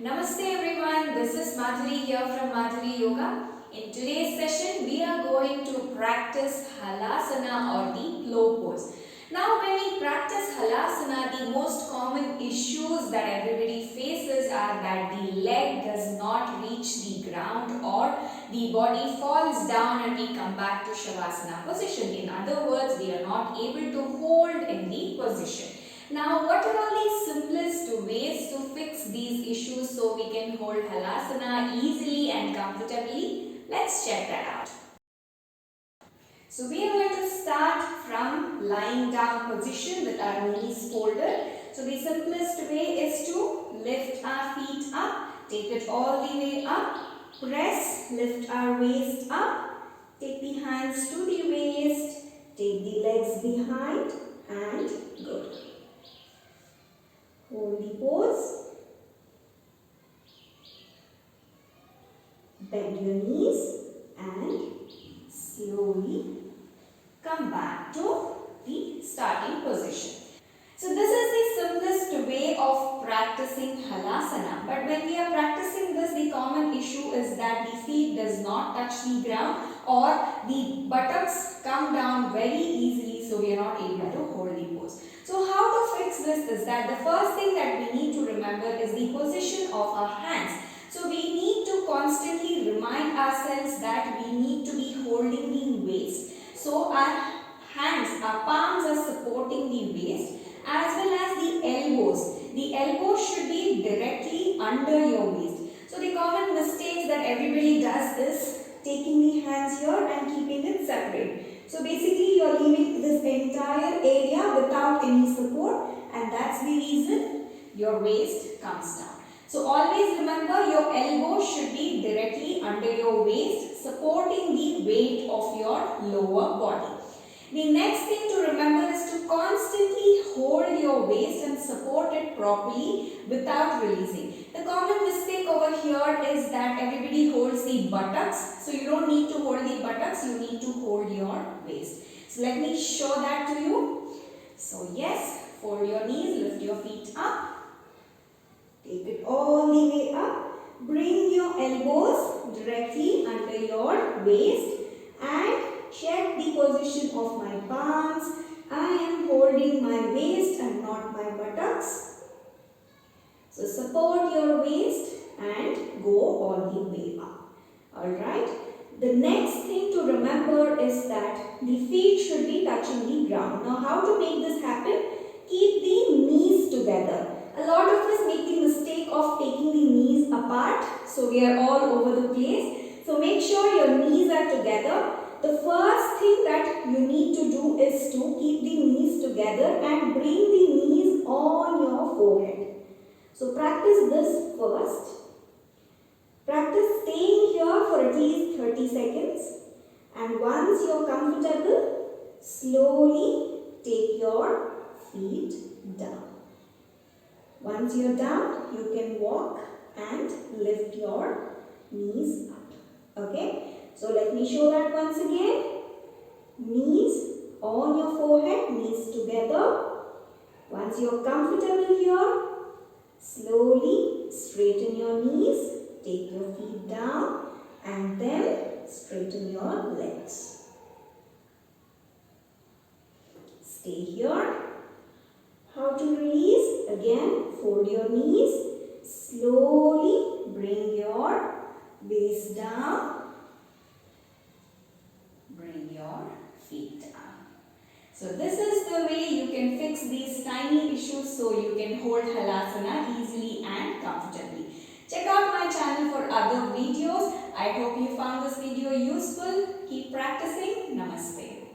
Namaste everyone, this is Madhuri here from Madhuri Yoga. In today's session, we are going to practice Halasana or the ploughpose. Now when we practice Halasana, the most common issues that everybody faces are that the leg does not reach the ground or the body falls down and we come back to Shavasana position. In other words, we are not able to hold in the position. Now, what are all the simplest ways to fix these issues so we can hold Halasana easily and comfortably? Let's check that out. So, we are going to start from lying down position with our knees folded. So, the simplest way is to lift our feet up, take it all the way up, press, lift our waist up, take the hands to the waist, take the legs behind and good. Hold the pose. Bend your knees and slowly come back to the starting position. So this is the simplest way of practicing Halasana. But when we are practicing this, the common issue is that the feet does not touch the ground or the buttocks come down very easily, so we are not able to hold the pose. So how to fix this is that the first thing that we need to remember is the position of our hands. So we need to constantly remind ourselves that we need to be holding the waist. So our hands, our palms are supporting the waist as well as the elbows. The elbows should be directly under your waist. So the common mistakes that everybody does is taking the hands here and keeping it separate. So basically you are leaving this entire area without any support, and that's the reason your waist comes down. So always remember your elbow should be directly under your waist, supporting the weight of your lower body. The next thing to remember is to constantly hold your waist and support it properly without releasing. The common mistake over here is that everybody holds the buttocks. So you don't need to hold the buttocks, you need to hold your waist. So let me show that to you. So yes, fold your knees, lift your feet up. Take it all the way up. Bring your elbows directly under your waist and check the position of my palms. I am holding my waist and not my buttocks. So support your waist and go all the way up. Alright. The next thing to remember is that the feet should be touching the ground. Now how to make this happen? Keep the knees together. A lot of us make the mistake of taking the knees apart. So we are all over the place. So make sure your knees are together. The first thing that you need to do is to keep the knees together and bring the knees on your forehead. So practice this first. Practice staying here for at least 30 seconds. And once you are comfortable, slowly take your feet down. Once you are down, you can walk and lift your knees up. Okay? So let me show that once again. Knees on your forehead, knees together. Once you are comfortable here, slowly straighten your knees, take your feet down and then straighten your legs. Stay here. How to release? Again, fold your knees, slowly bring your waist down. Bring your feet down. So this is the way you can fix these tiny issues so you can hold Halasana easily and comfortably. Check out my channel for other videos. I hope you found this video useful. Keep practicing. Namaste.